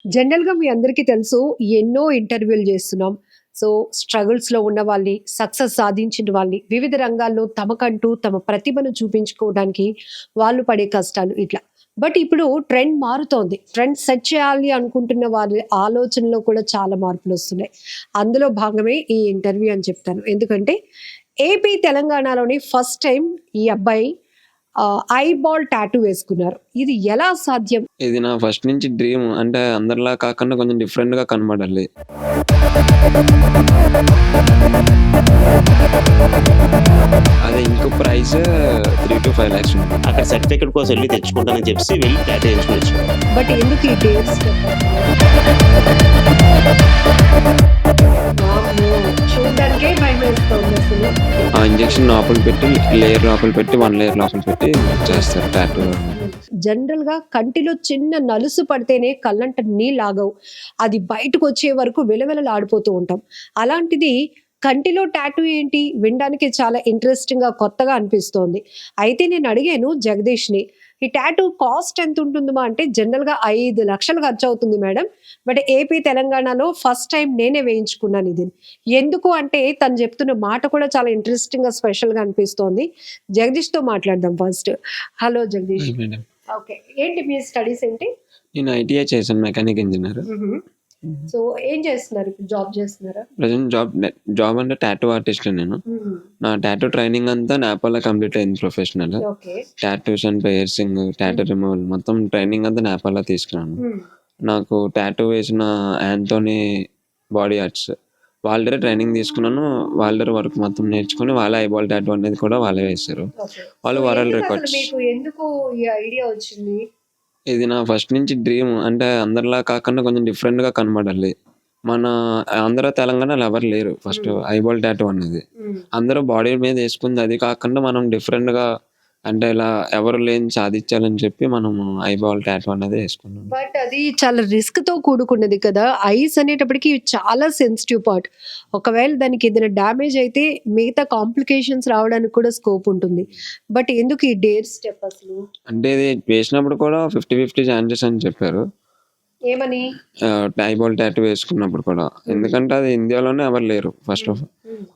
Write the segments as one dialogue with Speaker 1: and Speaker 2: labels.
Speaker 1: జనరల్‌గా మీ అందరికీ తెలుసు ఎన్నో ఇంటర్వ్యూలు చేస్తున్నాం. సో, స్ట్రగుల్స్‌లో ఉన్న వాళ్ళని, సక్సెస్ సాధించిన వాళ్ళని, వివిధ రంగాల్లో తమకంటూ తమ ప్రతిభను చూపించుకోవడానికి వాళ్ళు పడే కష్టాలు ఇట్లా. బట్ ఇప్పుడు ట్రెండ్ మారుతోంది. ట్రెండ్ సెట్ చేయాలి అనుకుంటున్న వారి ఆలోచనలో కూడా చాలా మార్పులొస్తున్నాయి. అందులో భాగమే ఈ ఇంటర్వ్యూ అని చెప్తాను. ఎందుకంటే ఏపీ, తెలంగాణలోని ఫస్ట్ టైమ్ ఈ అబ్బాయి ఐబాల్ టాటూ వేసుకున్నారు. ఇది ఎలా సాధ్యం?
Speaker 2: ఇది నా ఫస్ట్ నుంచి డ్రీమ్. అంటే అందరిలా కాకుండా కొంచెం డిఫరెంట్‌గా కనబడాలి. అది ఇంకో ప్రైస్ 3-5 లాక్స్ ఉంది.
Speaker 3: అక్కడ సర్టిఫికేట్ కోసం వెళ్ళి తెచ్చుకుంటానని చెప్పి వెళ్ళి టాటూ వేయించుకొని వచ్చాను.
Speaker 1: బట్ ఎందుకు ఈ డేర్ స్టెప్? వామ్మో! చూడ్డానికే భయమేస్తోంది అసలు.
Speaker 2: ఆ ఇంజెక్షన్ లోపల పెట్టి, లేయర్ లోపల పెట్టి, 1 లేయర్ లోపల పెట్టి చేస్తారు టాటూ.
Speaker 1: జనరల్‌గా కంటిలో చిన్న నలుసు పడితేనే కళ్ళంట నీళ్ళాగవు. అది బయటకొచ్చే వరకు విలవిలలాడిపోతూ ఉంటాం. అలాంటిది కంటిలో టాటూ ఏంటి? వినడానికి చాలా ఇంట్రెస్టింగ్‌గా, కొత్తగా అనిపిస్తోంది. అయితే నేను అడిగాను జగదీష్‌ని, ఈ టాటూ కాస్ట్ ఎంతుంటుందమ్మా అంటే, జనరల్‌గా 5 లక్షలు ఖర్చవుతుంది మేడం. బట్ ఏపీ, తెలంగాణలో ఫస్ట్ టైమ్ నేనే వేయించుకున్నాను ఇది. ఎందుకు అంటే తను చెప్తున్న మాట కూడా చాలా ఇంట్రెస్టింగ్‌గా, స్పెషల్‌గా అనిపిస్తోంది. జగదీష్‌తో మాట్లాడదాం first. Hello Jagadish.
Speaker 2: Madam.
Speaker 1: Okay. ఏంటి మీ స్టడీస్ ఏంటి?
Speaker 2: నేను ఐటీఐ చేశాను, మెకానిక్ ఇంజినీర్.
Speaker 1: సో ఏం చేస్తున్నారు ఇప్పుడు? జాబ్ చేస్తున్నారా?
Speaker 2: ప్రెజెంట్ జాబ్ అంటే టాటూ ఆర్టిస్ట్ నేను. నా టాటూ ట్రైనింగ్ అంతా నేపాల్లో కంప్లీట్ అయింది professional.
Speaker 1: Okay.
Speaker 2: Tattoos and piercing, tattoo removal మొత్తం ట్రైనింగ్ అంతా నేపాల్లో తీసుకున్నాను. నాకు టాటూ వేసిన యాంటోనీ బాడీ ఆర్ట్స్ వాళ్ళ దగ్గర ట్రైనింగ్ తీసుకున్నాను. వాళ్ళ దగ్గర వర్క్ మొత్తం నేర్చుకుని వాళ్ళే ఐబాల్ టాటూ అనేది కూడా వాళ్ళే వేశారు.
Speaker 1: ఓకే.
Speaker 2: వాళ్ళు
Speaker 1: సో
Speaker 2: వరల్డ్
Speaker 1: ఎందుకు అసలు
Speaker 2: రికార్డ్స్.
Speaker 1: మీకు ఎందుకు ఈ ఐడియా వచ్చింది?
Speaker 2: ఇది నా ఫస్ట్ నుంచి డ్రీమ్. అంటే అందరిలా కాకుండా కొంచెం డిఫరెంట్‌గా కనబడాలి. మన ఆంధ్ర, తెలంగాణలో ఎవరు లేరు ఫస్ట్ ఐబాల్ టాటూ అనేది. అందరూ బాడీ మీద వేసుకుంది. అది కాకుండా మనం డిఫరెంట్‌గా అంటే ఇలా ఎవరు లేనిది సాధించాలని చెప్పి మనము ఐబాల్ టాటూ అనేది వేసుకున్నాం.
Speaker 1: బట్ అది చాలా రిస్క్‌తో కూడుకున్నది కదా! ఐస్ అనేటప్పటికి చాలా సెన్సిటివ్ పార్ట్. ఒకవేళ దానికి ఏదైనా డ్యామేజ్ అయితే మిగతా కాంప్లికేషన్స్ రావడానికి కూడా స్కోప్ ఉంటుంది. బట్ ఎందుకు ఈ డేర్ స్టెప్ అసలు?
Speaker 2: అంటే ఇది వేసినప్పుడు కూడా 50-50 ఛాన్సెస్ అని చెప్పారు.
Speaker 1: ఏమని?
Speaker 2: ఐబాల్ టాటూ వేసుకున్నప్పుడు కూడా. ఎందుకంటే అది ఇండియాలోనే ఎవరు లేరు ఫస్ట్ ఆఫ్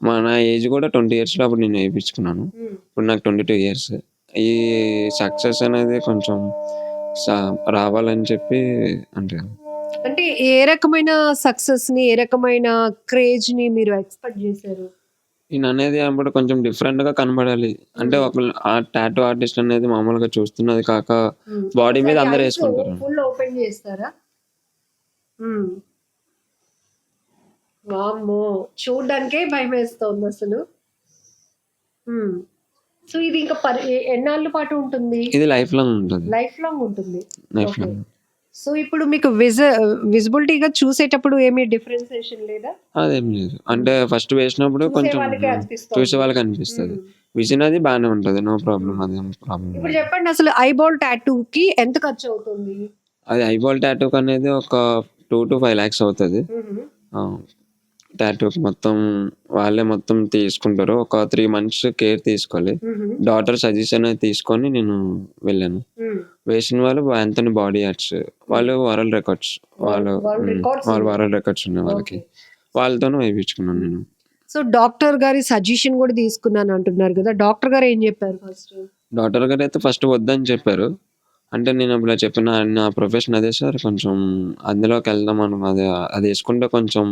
Speaker 2: ఆల్. నా ఏజ్ కూడా 20 ఇయర్స్‌లో అప్పుడు నేను వేయించుకున్నాను. ఇప్పుడు నాకు 22 ఇయర్స్. ఈ సక్సెస్ అనేది కొంచెం స రావాలని చెప్పి అంటే
Speaker 1: అంటే ఏ రకమైన సక్సెస్‌ని, ఏ రకమైన క్రేజ్‌ని మీరు ఎక్స్‌పెక్ట్ చేశారు?
Speaker 2: నేననేది అప్పుడు కొంచెం డిఫరెంట్‌గా కనబడాలి. అంటే ఒక టాటూ ఆర్టిస్ట్ అనేది మామూలుగా చూస్తున్నది కాక బాడీ మీద
Speaker 1: ఒకసారి
Speaker 2: అందరూ
Speaker 1: ఐస్
Speaker 2: వేసుకుంటారు.
Speaker 1: ఫుల్ ఓపెన్ చేస్తారా? వామ్మో! చూడ్డానికే భయమేస్తోంది అసలు. సో ఇది ఇంకా ఎన్నాళ్ళ పాటు ఉంటుంది?
Speaker 2: ఇది లైఫ్ లాంగ్ ఉంటది.
Speaker 1: లైఫ్ లాంగ్ ఉంటుంది.
Speaker 2: Life
Speaker 1: okay.
Speaker 2: లాంగ్.
Speaker 1: సో ఇప్పుడు మీకు విజిబిలిటీగా చూసేటప్పుడు ఏమీ డిఫరెన్సియేషన్ లేదా?
Speaker 2: అదేం లేదు. అంటే ఫస్ట్ వేసినప్పుడు
Speaker 1: చూసే
Speaker 2: కొంచెం
Speaker 1: వాళ్ళకే అనిపిస్తోంది.
Speaker 2: చూసే వాళ్ళకి అనిపిస్తది. విజన్ అది బానే ఉంటది. No problem. అదేం ప్రాబ్లమ్
Speaker 1: ఇప్పుడు
Speaker 2: లేదు.
Speaker 1: చెప్పండి అసలు ఐబాల్ టాటూకి ఎంత ఖర్చు అవుతుంది?
Speaker 2: అది ఐబాల్ టాటూకి అనేది ఒక 2-5 లాక్స్ అవుతది. టాటూకి మొత్తం వాళ్ళే మొత్తం తీసుకుంటారు. ఒక 3 మంత్స్ కేర్ తీసుకోవాలి. డాక్టర్ సజెషన్ అనేది తీసుకొని నేను వెళ్ళాను. వేసిన వాళ్ళు యాంథోనీ బాడీ ఆర్ట్స్. వాళ్ళు వరల్డ్ రికార్డ్స్. వాళ్ళు వరల్డ్ రికార్డ్స్ ఉన్నాయి వాళ్ళకి. వాళ్ళతోనే వేయించుకున్నాను నేను.
Speaker 1: సో డాక్టర్ గారి సజెషన్ కూడా తీసుకున్నాను అంటున్నారు కదా! డాక్టర్ గారు ఏం చెప్పారు ఫస్ట్?
Speaker 2: డాక్టర్ గారు అయితే ఫస్ట్ వద్దని చెప్పారు. అంటే నేను అప్పుడు చెప్పిన నా ప్రొఫెషన్ అదే సార్, కొంచెం అందులోకి వెళ్దాం అది వేసుకుంటే కొంచెం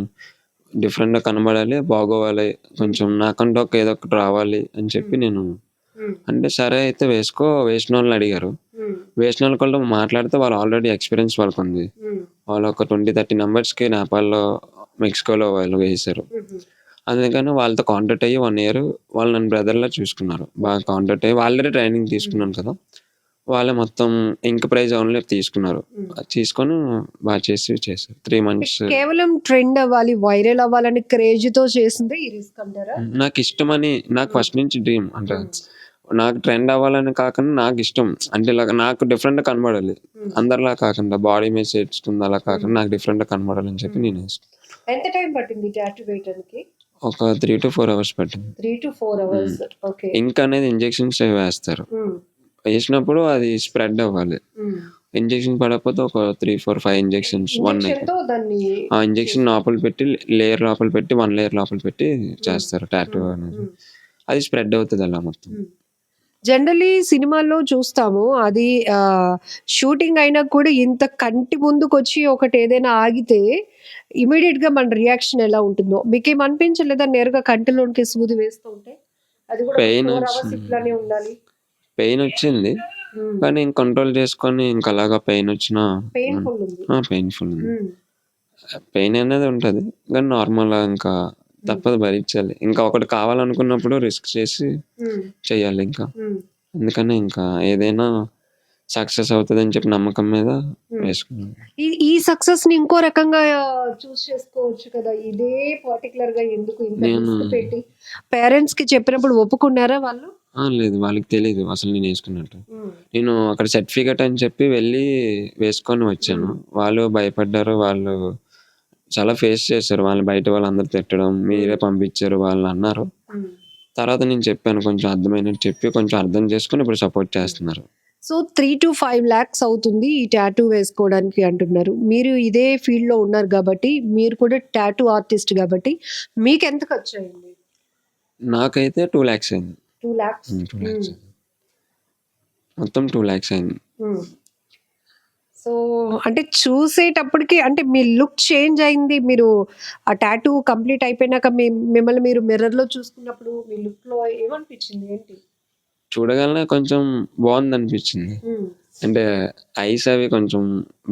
Speaker 2: డిఫరెంట్‌గా కనబడాలి, బాగోవాలి, కొంచెం నాకంటూ ఏదో ఒకటి రావాలి అని చెప్పి నేను అంటే సరే అయితే వేసుకో, వేసినోళ్ళని అడిగారు. వేసినోళ్ళు కూడా మాట్లాడితే వాళ్ళు ఆల్రెడీ ఎక్స్‌పీరియన్స్ వాళ్ళకుంది. వాళ్ళు ఒక 20-30 నంబర్స్‌కి నేపాల్‌లో, మెక్సికోలో వాళ్ళు వేశారు. అందుకని వాళ్ళతో కాంటాక్ట్ అయ్యి 1 ఇయర్ వాళ్ళు నన్ను బ్రదర్‌లా చూసుకున్నారు. బాగా కాంటాక్ట్ అయ్యి వాళ్ళే ట్రైనింగ్ తీసుకున్నాను కదా! వాళ్ళే మొత్తం ఇంక్ ప్రైజ్ ఓన్లీ తీసుకున్నారు. తీసుకొని బాగా చేశారు. 3 మంత్స్.
Speaker 1: కేవలం ట్రెండ్ అవ్వాలి, వైరల్ అవ్వాలని క్రేజ్‌తో చేసిందే ఈ రిస్క్ అంటారా?
Speaker 2: నాకిష్టమని నాకు ఫస్ట్ నుంచి డ్రీమ్. అంటే నాకు ట్రెండ్ అవ్వాలని కాకుండా నాకిష్టం. అంటే ఇలాగ నాకు డిఫరెంట్‌గా కనబడాలి. అందరిలా కాకుండా బాడీ మీద చేర్చుకుంది అలా కాకుండా నాకు డిఫరెంట్‌గా కనబడాలని చెప్పి నేను వేసుకున్నాను.
Speaker 1: ఎంత టైం పట్టింది టాటూ వేయడానికి?
Speaker 2: ఒక 3-4 అవర్స్ పట్టింది.
Speaker 1: 3-4 అవర్స్. ఓకే.
Speaker 2: ఇంక్ అనేది ఇంజెక్షన్స్ వేస్తారు. వేసినప్పుడు అది స్ప్రెడ్ అవ్వాలి. ఇంజెక్షన్ పడకపోతే ఒక 3, 4, 5 ఇంజెక్షన్స్ 1
Speaker 1: ఇంజెక్షన్
Speaker 2: నైట్.
Speaker 1: తో దాన్ని
Speaker 2: ఆ ఇంజెక్షన్ లోపల పెట్టి లేయర్ లోపల పెట్టి 1 లేయర్ లోపల పెట్టి చేస్తారు టాటూ అనేది. అది స్ప్రెడ్ అవుతుంది అలా మొత్తం.
Speaker 1: జనరలీ సినిమాల్లో చూస్తాము అది షూటింగ్ అయినా కూడా ఇంత కంటి ముందుకు వచ్చి ఒకటి ఏదైనా ఆగితే ఇమీడియట్ గా మన రియాక్షన్ ఎలా ఉంటుందో మీకేం అనిపించలేదా నేరుగా కంటిలోనికి సూది వేస్తూ ఉంటే అది కూడా
Speaker 2: Pain
Speaker 1: 4 hours
Speaker 2: వచ్చింది.
Speaker 1: ఇట్లానే ఉండాలి.
Speaker 2: పెయిన్ వచ్చింది కానీ ఇంక కంట్రోల్ చేసుకొని ఇంకా అలాగా పెయిన్ వచ్చినా
Speaker 1: పెయిన్ఫుల్ ఉంది.
Speaker 2: పెయిన్ఫుల్ పెయిన్ అనేది ఉంటది కానీ నార్మల్ ఇంకా తప్పదు భరించాలి. ఇంకా ఒకటి కావాలనుకున్నప్పుడు రిస్క్ చేసి చెయ్యాలి ఇంకా. అందుకని ఇంకా ఏదైనా సక్సెస్ అవుతుంది అని చెప్పి నమ్మకం మీద వేసుకున్నాను.
Speaker 1: ఈ సక్సెస్ ని ఇంకో రకంగా చూస్ చేసుకోవచ్చు కదా. ఇదే పర్టికులర్ గా ఎందుకు ఇంత రిస్క్ పెట్టి పేరెంట్స్ కి చెప్పినప్పుడు ఒప్పుకున్నారా వాళ్ళు?
Speaker 2: లేదు వాళ్ళకి తెలియదు అసలు నేను వేసుకున్నట్టు. నేను అక్కడ సర్టిఫికెట్ అని చెప్పి వెళ్ళి వేసుకొని వచ్చాను. వాళ్ళు భయపడ్డారు. వాళ్ళు చాలా ఫేస్ చేశారు. వాళ్ళు బయట వాళ్ళందరూ తిట్టడం మీరే పంపించారు వాళ్ళు అన్నారు. తర్వాత నేను చెప్పాను కొంచెం అర్థమైనట్టు చెప్పి కొంచెం అర్థం చేసుకొని ఇప్పుడు సపోర్ట్ చేస్తున్నారు.
Speaker 1: సో 3 to 5 lakhs అవుతుంది ఈ టాటూ వేసుకోవడానికి అంటున్నారు. మీరు ఇదే ఫీల్డ్ లో ఉన్నారు కాబట్టి మీరు కూడా టాటూ ఆర్టిస్ట్ కాబట్టి మీకు ఎంత ఖర్చు అయింది?
Speaker 2: నాకైతే 2 lakhs అయింది.
Speaker 1: 2 lakhs.
Speaker 2: 2 lakhs అయింది. మొత్తం 2 lakhs అయింది.
Speaker 1: సో అంటే చూసేటప్పటికి అంటే మీ లుక్ చేంజ్ అయింది. మీరు ఆ టాటూ కంప్లీట్ అయిపోయినాక మిమ్మల్ని మీరు మిర్రర్ లో చూసుకున్నప్పుడు మీ లుక్ లో ఏమనిపించింది ఏంటి?
Speaker 2: చూడగానే కొంచెం బాగుంది అనిపించింది. అంటే ఐస్ అవి కొంచెం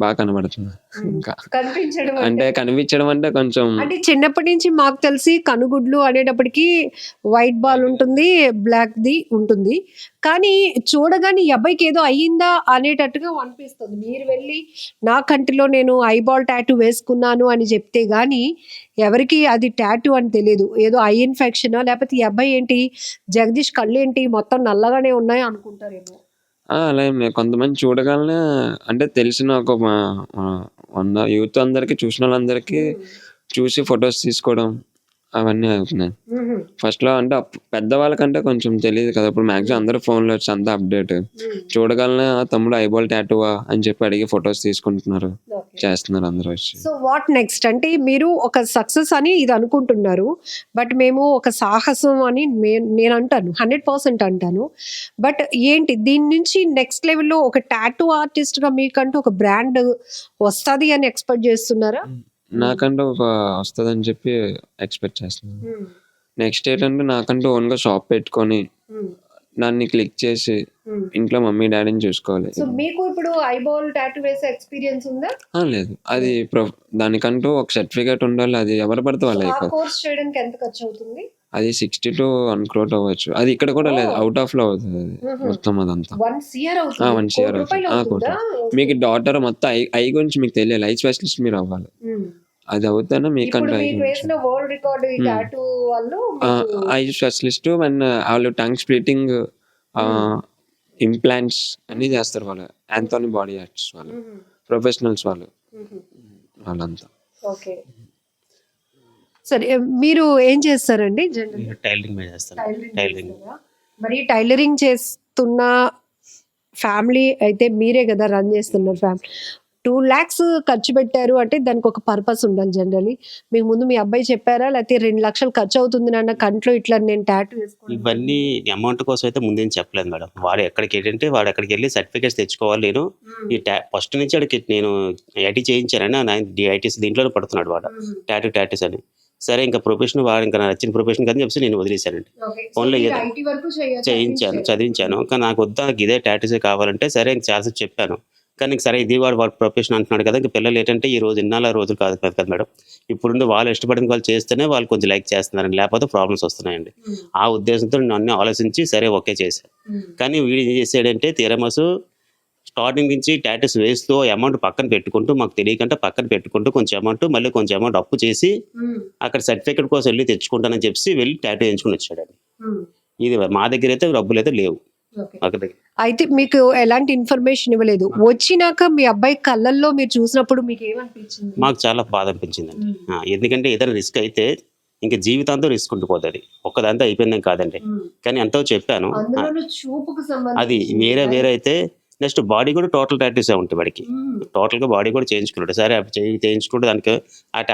Speaker 2: బాగా కనబడుతుంది. ఇంకా
Speaker 1: కనిపించడం
Speaker 2: అంటే కనిపించడం అంటే కొంచెం
Speaker 1: అంటే చిన్నప్పటి నుంచి మాకు తెలిసి కనుగుడ్లు అనేటప్పటికి వైట్ బాల్ ఉంటుంది, బ్లాక్ ది ఉంటుంది. కానీ చూడగానే ఈ అబ్బాయికి ఏదో అయ్యిందా అనేటట్టుగా అనిపిస్తుంది. మీరు వెళ్ళి నా కంటిలో నేను ఐబాల్ టాటూ వేసుకున్నాను అని చెప్తే గానీ ఎవరికి అది టాటూ అని తెలియదు. ఏదో ఐ ఇన్ఫెక్షనా లేకపోతే ఈ అబ్బాయి ఏంటి జగదీష్ కళ్ళు ఏంటి మొత్తం నల్లగానే ఉన్నాయి అనుకుంటారేమో.
Speaker 2: అలా ఏం లేదు. కొంతమంది చూడగానే అంటే తెలిసిన ఒక యూత్ అందరికి చూసిన వాళ్ళందరికీ చూసి ఫొటోస్ తీసుకోవడం అవన్నీ అవుతున్నాయి. ఫస్ట్ లో అంటే పెద్దవాళ్ళకంటే కొంచెం తెలియదు కదా. ఇప్పుడు మాక్సిమం అందరూ ఫోన్లో వచ్చి అంతా అప్డేట్. చూడగానే తమ్ముడు ఐబాల్ టాటూవా అని చెప్పి అడిగి ఫొటోస్ తీసుకుంటున్నారు, చేస్తున్నారు అందరూ వచ్చి.
Speaker 1: సో వాట్ నెక్స్ట్ అంటే మీరు ఒక సక్సెస్ అని ఇది అనుకుంటున్నారు. బట్ మేము ఒక సాహసం అని నేను అంటాను 100% అంటాను. బట్ ఏంటి దీని నుంచి నెక్స్ట్ లెవెల్లో ఒక టాటూ ఆర్టిస్ట్ గా మీకంటూ ఒక బ్రాండ్ వస్తుంది అని ఎక్స్పెక్ట్ చేస్తున్నారా?
Speaker 2: నాకంటూ ఒక వస్తుందని చెప్పి ఎక్స్పెక్ట్ చేస్తున్నాను. నెక్స్ట్ ఏంటంటే నాకంటూ ఓన్గా షాప్ పెట్టుకొని దాన్ని క్లిక్ చేసి ఇంట్లో మమ్మీ డాడీని చూసుకోవాలి.
Speaker 1: సో మీకు ఇప్పుడు ఐబాల్ టాటూ వేసే ఎక్స్పీరియన్స్ ఉందా?
Speaker 2: లేదు. అది దానికంటూ ఒక సర్టిఫికేట్ ఉండాలి. అది ఎవరు పడితే వాళ్ళు
Speaker 1: ఆ
Speaker 2: అయిపోతుంది.
Speaker 1: కోర్స్ చేయడానికి ఎంత ఖర్చు అవుతుంది?
Speaker 2: అది 60 to 1 crore అవ్వచ్చు. అది ఇక్కడ కూడా లేదు, అవుట్ ఆఫ్ లో అవుతుంది అది మొత్తం అదంతా.
Speaker 1: 1 CR అవుతుంది.
Speaker 2: 1 CR అవుతుంది. మీకు డాటర్ మొత్తం ఐ గురించి మీకు తెలియాలి. ఐ స్పెషలిస్ట్ మీరు అవ్వాలి. అది అవుతానే మీకంటూ ఐ
Speaker 1: వేసిన వరల్డ్ రికార్డ్ ఈ టాటూ వాళ్ళు
Speaker 2: ఐ స్పెషలిస్ట్ అండ్ వాళ్ళు టంగ్ స్ప్లిట్టింగ్ ఇంప్లాంట్స్ అన్ని చేస్తారు. వాళ్ళు యాంథోనీ బాడీ ఆర్ట్స్ వాళ్ళు ప్రొఫెషనల్స్ వాళ్ళంతా.
Speaker 1: ఓకే సరే మీరు ఏం చేస్తారండి?
Speaker 3: టైలరింగ్ మీద చేస్తాను. టైలరింగ్
Speaker 1: మరి టైలరింగ్ చేస్తున్న ఫ్యామిలీ అయితే మీరే కదా రన్ చేస్తున్నారు ఫ్యామిలీ. 2 lakhs ఖర్చు పెట్టారు అంటే దానికి ఒక పర్పస్ ఉండాలి. జనరలీ మీకు ముందు మీ అబ్బాయి చెప్పారా లేకపోతే 2 లక్షలు ఖర్చు అవుతుంది నాన్న కంట్లో ఇట్లా నేను టాటూ వేసుకోవాలి
Speaker 3: ఇవన్నీ అమౌంట్ కోసం అయితే ముందేం చెప్పలేదు మేడం. వాడు ఎక్కడికి వెళ్ళి సర్టిఫికేట్స్ తెచ్చుకోవాలి. నేను ఈ ఫస్ట్ నుంచి అడిగి నేను ఐటీ చేయించానని ఐటీస్ దీంట్లోనే పడుతున్నాడు వాడు టాటూస్ అని. సరే ఇంకా ప్రొఫెషన్ వాడు ఇంకా నచ్చిన ప్రొఫెషన్ కదా చెప్పి నేను వదిలేశానండి. ఓన్లీ చేయించాను, చదివించాను. కానీ నాకు వద్దా ఇదే టాటూసే కావాలంటే సరే ఇంక చాలా చెప్పాను. కానీ సరే ఇది వాడు ప్రొఫెషన్ అంటున్నాడు కదా. ఇంకా పిల్లలు ఏంటంటే ఈ రోజు ఇన్నాళ్ళ రోజులు కాదు కదా మేడం. ఇప్పుడు వాళ్ళు ఇష్టపడింది వాళ్ళు చేస్తేనే వాళ్ళు కొంచెం లైక్ చేస్తున్నారండి, లేకపోతే ప్రాబ్లమ్స్ వస్తున్నాయండి. ఆ ఉద్దేశంతో నన్ను ఆలోచించి సరే ఓకే చేశాను. కానీ వీడు ఏం చేసాడంటే తిరమసు స్టార్టింగ్ నుంచి టాటూస్ వేస్తూ అమౌంట్ పక్కన పెట్టుకుంటూ మాకు తెలియకుండా పక్కన పెట్టుకుంటూ కొంచెం అమౌంట్ మళ్ళీ కొంచెం అమౌంట్ అప్పు చేసి అక్కడ సర్టిఫికేట్ కోసం వెళ్ళి తెచ్చుకుంటానని చెప్పి వెళ్ళి టాటూ వేయించుకుని వచ్చాడండి. ఇది మా దగ్గర అయితే డబ్బులు అయితే లేవు.
Speaker 1: అయితే మీకు ఎలాంటి ఇన్ఫర్మేషన్ ఇవ్వలేదు. వచ్చినాక మీ అబ్బాయి కళ్ళల్లో మీరు చూసినప్పుడు మీకు ఏమనిపించింది?
Speaker 3: మాకు చాలా బాధ అనిపించిందండి. ఎందుకంటే ఏదైనా రిస్క్ అయితే ఇంకా జీవితాంతం రిస్క్ ఉండిపోతుంది. ఒక్కదాంతో అయిపోయిందేం కాదండి. కానీ ఎంతో చెప్పాను. అది వేరే అయితే నెక్స్ట్ బాడీ కూడా టోటల్ టాటూసే ఉంటాయి వాడికి. టోటల్‌గా బాడీ కూడా చేయించుకున్నాడు. సరే అవి చేయించుకుంటే దానికి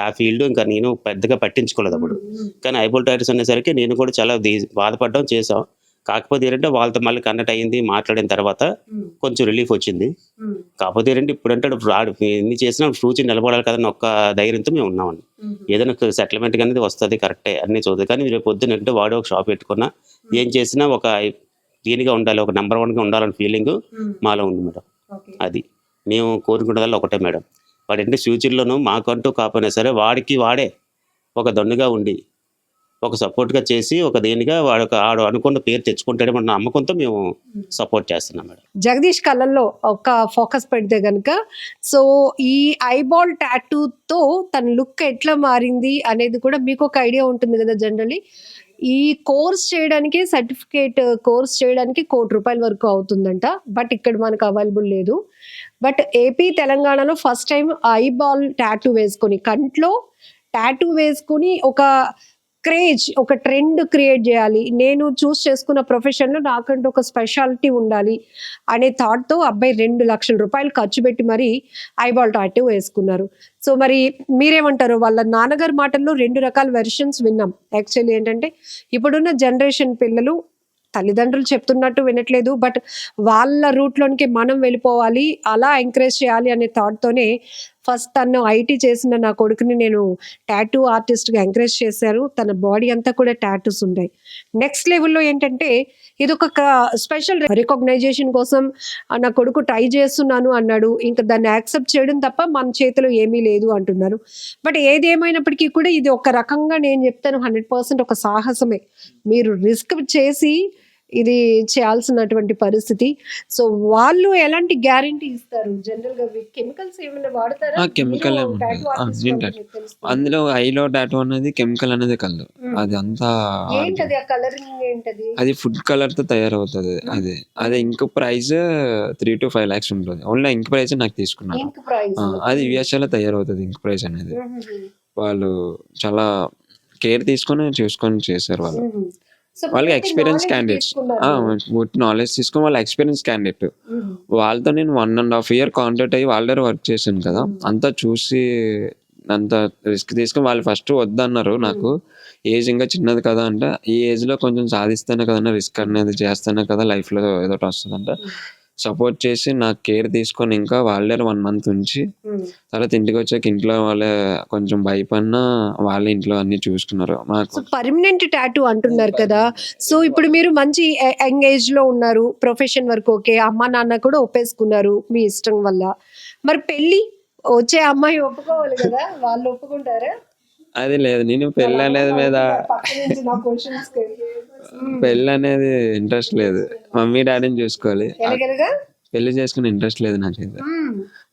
Speaker 3: ఆ ఫీల్డ్ ఇంకా నేను పెద్దగా పట్టించుకోలేదు అప్పుడు. కానీ ఐబాల్ టాటూస్ అనేసరికి నేను కూడా చాలా బాధపడ్డాం, చేసాం. కాకపోతే ఏంటంటే వాళ్ళతో మళ్ళీ కనెక్ట్ అయింది, మాట్లాడిన తర్వాత కొంచెం రిలీఫ్ వచ్చింది. కాకపోతే ఏంటంటే ఇప్పుడంటే రాడు ఎన్ని చేసినా ఫ్యూచర్ నిలబడాలి కదని ఒక్క ధైర్యంతో మేము ఉన్నామండి. ఏదైనా సెటిల్మెంట్ అనేది వస్తుంది కరెక్టే అన్నీ చూద్దాం. కానీ రేపు పొద్దున అంటే వాడు ఒక షాప్ పెట్టుకున్నా ఏం చేసినా ఒక దీనిగా ఉండాలి, ఒక నెంబర్ 1గా ఉండాలనే ఫీలింగ్ మాలో ఉంది మేడం. అది మేము కోరుకునేదల్లా ఒకటే మేడం. వాడంటే ఫ్యూచర్లోనూ మాకంటూ కాకపోయినా సరే వాడికి వాడే ఒక దన్నుగా ఉండి ఒక సపోర్ట్గా చేసి ఒక దేనిగా ఆడు అనుకున్న పేరు తెచ్చుకుంటాడేమో అన్న నమ్మకంతో మేము సపోర్ట్ చేస్తున్నాం మేడం.
Speaker 1: జగదీష్ కళ్ళల్లో ఒక ఫోకస్ పెడితే గనుక, సో ఈ ఐబాల్ టాటూతో తన లుక్ ఎట్లా మారింది అనేది కూడా మీకు ఒక ఐడియా ఉంటుంది కదా. జనరలీ ఈ కోర్స్ చేయడానికి, సర్టిఫికేట్ కోర్స్ చేయడానికి ₹1,00,00,000 వరకు అవుతుందంట. బట్ ఇక్కడ మనకు అవైలబుల్ లేదు. బట్ ఏపీ తెలంగాణలో ఫస్ట్ టైం ఐబాల్ టాటూ వేసుకొని, కంట్లో టాటూ వేసుకుని ఒక క్రేజ్, ఒక ట్రెండ్ క్రియేట్ చేయాలి, నేను చూస్ చేసుకున్న ప్రొఫెషన్లో నాకంటూ ఒక స్పెషాలిటీ ఉండాలి అనే థాట్తో అబ్బాయి ₹2,00,000 ఖర్చు పెట్టి మరి ఐబాల్ టాటూ వేసుకున్నారు. సో మరి మీరేమంటారు? వాళ్ళ నాన్నగారి మాటల్లో 2 రకాల వెర్షన్స్ విన్నాం. యాక్చువల్లీ ఏంటంటే ఇప్పుడున్న జనరేషన్ పిల్లలు తల్లిదండ్రులు చెప్తున్నట్టు వినట్లేదు, బట్ వాళ్ళ రూట్లోనికి మనం వెళ్ళిపోవాలి, అలా ఎంకరేజ్ చేయాలి అనే థాట్తోనే ఫస్ట్ తను ఐటీ చేసిన నా కొడుకుని నేను టాటూ ఆర్టిస్ట్గా ఎంకరేజ్ చేశారు. తన బాడీ అంతా కూడా టాటూస్ ఉంటాయి. నెక్స్ట్ లెవెల్లో ఏంటంటే ఇది ఒక స్పెషల్ రికగ్నైజేషన్ కోసం నా కొడుకు ట్రై చేస్తున్నాను అన్నాడు. ఇంకా దాన్ని యాక్సెప్ట్ చేయడం తప్ప మన చేతిలో ఏమీ లేదు అంటున్నారు. బట్ ఏది ఏమైనప్పటికీ కూడా ఇది ఒక రకంగా నేను చెప్తాను 100% ఒక సాహసమే. మీరు రిస్క్ చేసి ఇది చేయాల్సినటువంటి పరిస్థితి. సో వాళ్ళు ఎలాంటి గ్యారంటీ ఇస్తారు? జనరల్ గా కెమికల్స్ ఏమైనా వాడతారా?
Speaker 2: కెమికల్ అందులో ఐలో టాటూ అనేది కెమికల్ అనేది కలదు. అది అంతా
Speaker 1: ఏంటది? ఆ కలరింగ్ ఏంటది?
Speaker 2: అది ఫుడ్ కలర్ తో తయారవుతుంది. అది ఇంక్ ప్రైస్ 3 to 5 lakhs ఉంటుంది. ఓన్లీ ఇంక్ ప్రైస్ నాకు తీసుకున్నాను.
Speaker 1: ఇంక్ ప్రైస్
Speaker 2: అది యుఎస్ఏ లో తయారవుతుంది. ఇంక్ ప్రైస్ అనేది వాళ్ళు చాలా కేర్ చూసుకొని చేశారు వాళ్ళు. వాళ్ళకి ఎక్స్పీరియన్స్ క్యాండిడేట్స్, నాలెడ్జ్ తీసుకొని వాళ్ళ ఎక్స్పీరియన్స్ క్యాండిడేట్. వాళ్ళతో నేను 1.5 year కాంటాక్ట్ అయ్యి వాళ్ళ దగ్గర వర్క్ చేశాను కదా. అంతా చూసి అంత రిస్క్ తీసుకొని వాళ్ళు ఫస్ట్ వద్దన్నారు. నాకు ఏజ్ ఇంకా చిన్నది కదా అంటే, ఈ ఏజ్ లో కొంచెం సాధిస్తేనే కదా రిస్క్ అనేది చేస్తేనే కదా లైఫ్ లో ఏదో వస్తుందంట. సపోర్ట్ చేసి నాకు కేర్ తీసుకొని ఇంకా వాళ్ళే 1 month ఉంచి తర్వాత ఇంటికి వచ్చాక ఇంట్లో వాళ్ళే కొంచెం భయపడినా వాళ్ళ ఇంట్లో అన్ని చూసుకున్నారు. మాకు
Speaker 1: పర్మనెంట్ టాటూ అంటున్నారు కదా. సో ఇప్పుడు మీరు మంచి యంగ్ ఏజ్ లో ఉన్నారు, ప్రొఫెషన్ వరకు ఓకే, అమ్మ నాన్న కూడా ఒప్పేసుకున్నారు మీ ఇష్టం వల్ల. మరి పెళ్లి వచ్చే అమ్మాయి ఒప్పుకోవాలి కదా, వాళ్ళు ఒప్పుకుంటారా?
Speaker 2: అది లేదు. నేను పెళ్ళి అనేది మీద పెళ్ళి అనేది ఇంట్రెస్ట్ లేదు. మమ్మీ డాడీని చూసుకోవాలి. పెళ్లి చేసుకునే ఇంట్రెస్ట్ లేదు నాకైతే.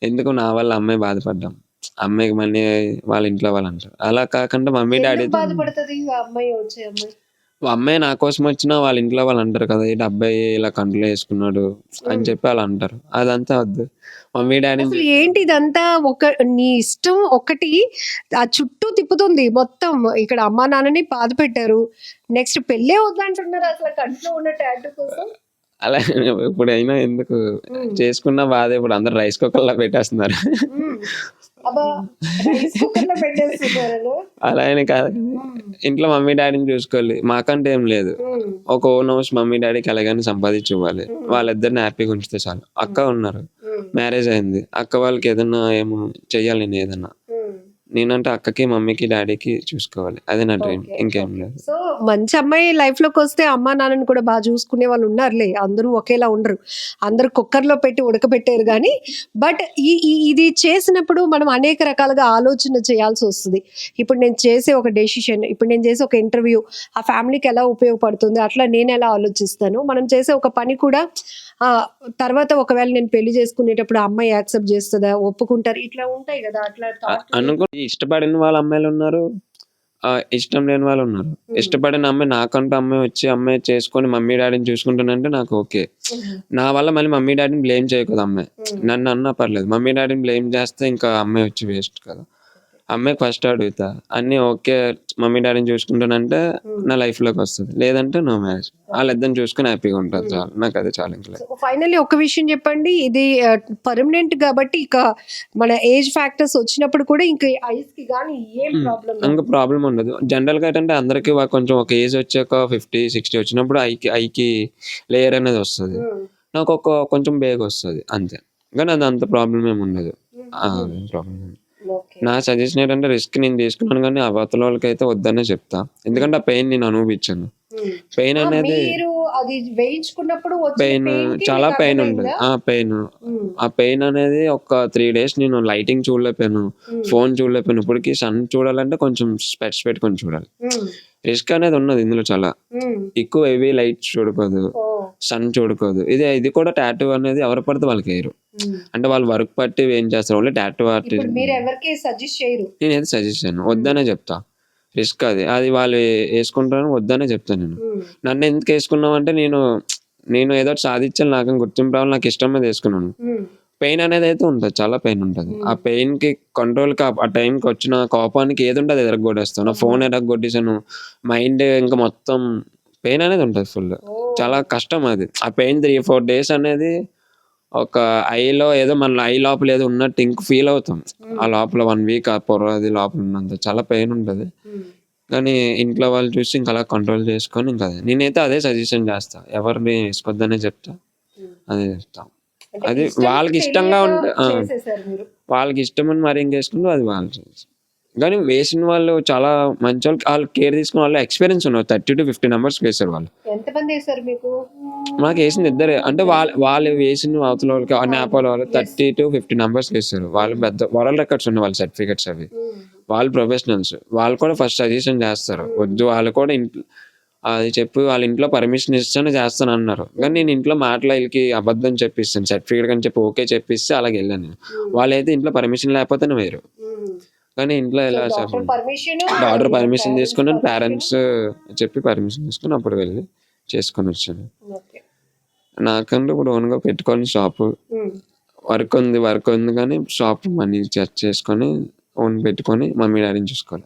Speaker 2: ఎందుకు నా వల్ల అమ్మాయి బాధపడ్డాం, అమ్మాయికి మళ్ళీ వాళ్ళ ఇంట్లో వాళ్ళు అంటారు. అలా కాకుండా మమ్మీ డాడీ
Speaker 1: బాధపడుతుంది అమ్మాయి వచ్చే అమ్మాయి.
Speaker 2: అమ్మాయి నా కోసం వచ్చినా వాళ్ళ ఇంట్లో వాళ్ళు అంటారు కదా, ఇటు అబ్బాయి ఇలా కంట్లో వేసుకున్నాడు అని చెప్పి వాళ్ళు అంటారు. అదంతా వద్దు. మమ్మీ డాడీ
Speaker 1: ఏంటి ఇదంతా? ఒక నీ ఇష్టం ఒకటి ఆ చుట్టూ తిప్పుతుంది మొత్తం. ఇక్కడ అమ్మా నాన్నని బాధ పెట్టారు, నెక్స్ట్ పెళ్ళే వద్దంటున్నారు అసలు కంట్లో ఉన్న టాటూ కోసం.
Speaker 2: అలా ఇప్పుడైనా ఎందుకు చేసుకున్న బాధ. ఇప్పుడు అందరు రైస్ కుక్కర్లో పెట్టేస్తున్నారు. అలా అయినా కాదు, ఇంట్లో మమ్మీ డాడీని చూసుకోవాలి. మాకంటే ఏం లేదు, ఒక ఓన్ హౌస్ మమ్మీ డాడీకి ఎలాగైనా సంపాదించి ఇవ్వాలి. వాళ్ళిద్దరిని హ్యాపీగా ఉంచితే చాలు. అక్క ఉన్నారు, మ్యారేజ్ అయింది. అక్క వాళ్ళకి ఏదన్నా ఏమో చెయ్యాలి. నేను ఏదన్నా నేనంటే అక్కకి మమ్మీకి డాడీకి చూసుకోవాలి. అదే నా డ్రీమ్, ఇంకేం లేదు.
Speaker 1: సో మంచి అమ్మాయి లైఫ్ లోకి వస్తే అమ్మా నాన్నని కూడా బాగా చూసుకునే వాళ్ళు ఉన్నారులే. అందరూ ఒకేలా ఉండరు, అందరూ కుక్కర్లో పెట్టి ఉడకబెట్టారు. కానీ బట్ ఇది చేసినప్పుడు మనం అనేక రకాలుగా ఆలోచన చేయాల్సి వస్తుంది. ఇప్పుడు నేను చేసే ఒక డెసిషన్, ఇప్పుడు నేను చేసే ఒక ఇంటర్వ్యూ ఆ ఫ్యామిలీకి ఎలా ఉపయోగపడుతుంది, అట్లా నేను ఎలా ఆలోచిస్తాను. మనం చేసే ఒక పని కూడా తర్వాత ఒకవేళ నేను పెళ్లి చేసుకునేటప్పుడు అమ్మాయి యాక్సెప్ట్ చేస్తుందా, ఒప్పుకుంటారు, ఇట్లా ఉంటాయి కదా. అట్లా
Speaker 2: అనుకో, ఇష్టపడిన వాళ్ళ అమ్మాయిలు ఉన్నారు, ఇష్టం లేని వాళ్ళు ఉన్నారు. ఇష్టపడిన అమ్మాయి నాకంటూ అమ్మాయి వచ్చి అమ్మాయి చేసుకొని మమ్మీ డాడీని చూసుకుంటానంటే నాకు ఓకే. నా వల్ల మళ్ళీ మమ్మీ డాడీని బ్లేమ్ చేయకూడదు. అమ్మాయి నన్ను అన్నా పర్లేదు, మమ్మీ డాడీని బ్లేమ్ చేస్తే ఇంకా అమ్మాయి వచ్చి వేస్ట్ కదా. అమ్మాయికి ఫస్ట్ అడుగుతా. అన్నీ ఓకే మమ్మీ డాడీని చూసుకుంటానంటే నా లైఫ్‌లోకి వస్తది. లేదంటే నో మ్యారేజ్. ఆళ్ళిద్దరిని చూసుకొని హ్యాపీగా ఉంటాను చాలు. నాకదే చాలు ఇంక లైఫ్.
Speaker 1: సో ఫైనల్లీ ఒక విషయం చెప్పండి. ఇది పర్మనెంట్ కాబట్టి ఇక మన ఏజ్ ఫ్యాక్టర్స్ వచ్చినప్పుడు కూడా ఇంక ఐస్‌కి గాని ఏం ప్రాబ్లమ్ లేదు.
Speaker 2: ఇంక ప్రాబ్లమ్ ఉండదు. జనరల్‌గా ఏంటంటే అందరికి కొంచెం ఒక ఏజ్ వచ్చాక 50, 60 వచ్చినప్పుడు ఐకి లేయర్ అనేది వస్తది. నాకు కొంచెం బేగొస్తది అంతే. కానీ అది అంత ప్రాబ్లమ్ ఏమి ఉండదు. అదేం ప్రాబ్లమ్ లేదు.
Speaker 1: ఓకే.
Speaker 2: నా సజెషన్ ఏంటంటే రిస్క్ నేను తీసుకున్నాను కానీ అవతల వాళ్ళకైతే వద్దనే చెప్తా. ఎందుకంటే ఆ పెయిన్ నేను అనుభవించాను. పెయిన్ అనేది
Speaker 1: మీరు అది వేయించుకున్నప్పుడు వచ్చిన
Speaker 2: పెయిన్
Speaker 1: పెయిన్‌కి
Speaker 2: చాలా
Speaker 1: మీకు
Speaker 2: పెయిన్ ఉంటది.
Speaker 1: అర్థమైందా?
Speaker 2: ఆ పెయిన్ అనేది ఒక 3 డేస్ నేను లైటింగ్ చూడలేకపోయాను. ఫోన్ చూడలేకపోయాను. ఇప్పటికి సన్ చూడాలంటే కొంచెం స్పెట్స్ పెట్టుకొని చూడాలి. రిస్క్ అనేది ఉన్నది ఇందులో చాలా. ఎక్కువ హెవీ లైట్స్ చూడకూడదు. సన్ చూడకూడదు. ఇది కూడా టాటూ అనేది ఎవరు పడితే వాళ్ళకేయరు. అంటే వాళ్ళు వర్క్ బట్టి ఏం చేస్తారు. ఓన్లీ టాటూ ఆర్టిస్ట్
Speaker 1: ఇప్పుడు మీరు ఎవరికి సజెస్ట్ చేయరు.
Speaker 2: నేనైతే సజెస్ట్ చేయను. వద్దనే చెప్తా. రిస్క్ అది వాళ్ళు వేసుకుంటారని వద్దనే చెప్తాను నేను. నన్ను ఎందుకు వేసుకున్నామంటే నేను ఏదో ఒకటి సాధించాలి, నాకు గుర్తింపు రావాలి, నాకు ఇష్టం మీద వేసుకున్నాను. పెయిన్ అనేది అయితే ఉంటుంది. చాలా పెయిన్ ఉంటుంది. ఆ పెయిన్ కి కంట్రోల్ ఆ టైంకి వచ్చిన కోపానికి ఏది ఉంటుంది ఎరగొట్టేస్తాను. నా ఫోన్ ఎరగొట్టేసాను. మైండ్ ఇంకా మొత్తం పెయిన్ అనేది ఉంటుంది ఫుల్. చాలా కష్టం అది. ఆ పెయిన్ 3-4 డేస్ అనేది ఒక ఐలో ఏదో మన ఐ లోపల ఏదో ఉన్నట్టు ఇంక ఫీల్ అవుతాం. ఆ లోపల 1 వీక్ ఆ పొర అది లోపల ఉన్నంత చాలా పెయిన్ ఉంటుంది. కానీ ఇంట్లో వాళ్ళు చూసి ఇంకా అలా కంట్రోల్ చేసుకొని ఇంకా నేనైతే అదే సజెషన్ చేస్తా. ఎవరిని వేసుకోవద్దనే చెప్తా. అదే చెప్తా. అది వాళ్ళకి ఇష్టంగా ఉంటే
Speaker 1: చేసేసారు మీరు.
Speaker 2: వాళ్ళకి ఇష్టమని మరి ఇంకేసుకుంటే అది వాళ్ళు చేసి. కానీ వేసిన వాళ్ళు చాలా మంచి వాళ్ళు కేర్ తీసుకున్న వాళ్ళు ఎక్స్పీరియన్స్ ఉన్నారు. 30-50 నంబర్స్ వేశారు వాళ్ళు.
Speaker 1: ఎంతమంది వేశారు మీకు?
Speaker 2: మాకు వేసింది ఇద్దరే. అంటే వాళ్ళు వేసిన అవతల వాళ్ళకి నేపాల్ వాళ్ళు 30-50 నంబర్స్ వేశారు. వాళ్ళు పెద్ద వరల్డ్ రికార్డ్స్ ఉన్నాయి వాళ్ళ సర్టిఫికెట్స్ అవి. వాళ్ళు ప్రొఫెషనల్స్. వాళ్ళు కూడా ఫస్ట్ సజెషన్ చేస్తారు. వద్దు వాళ్ళు కూడా ఇంట్లో అది చెప్పి వాళ్ళ ఇంట్లో పర్మిషన్ ఇస్తేనే చేస్తాను అన్నారు. కానీ నేను ఇంట్లో మాటలు వీళ్ళకి అబద్ధం చెప్పిస్తాను. సర్టిఫికేట్ అని చెప్పి ఓకే చెప్పిస్తే అలాగే వెళ్ళాను నేను. వాళ్ళైతే ఇంట్లో పర్మిషన్ లేకపోతేనే వేరు. కానీ ఇంట్లో ఎలా చెప్పండి, డాక్టర్ పర్మిషన్ తీసుకుని పేరెంట్స్ చెప్పి పర్మిషన్ తీసుకుని అప్పుడు వెళ్ళి చేసుకొని వచ్చాను. నాకంటే ఇప్పుడు ఓన్గా పెట్టుకొని షాపు వర్క్ ఉంది కానీ షాప్ మనీ చేసుకొని ఓన్ పెట్టుకొని మమ్మీ డాడీని చూసుకోవాలి.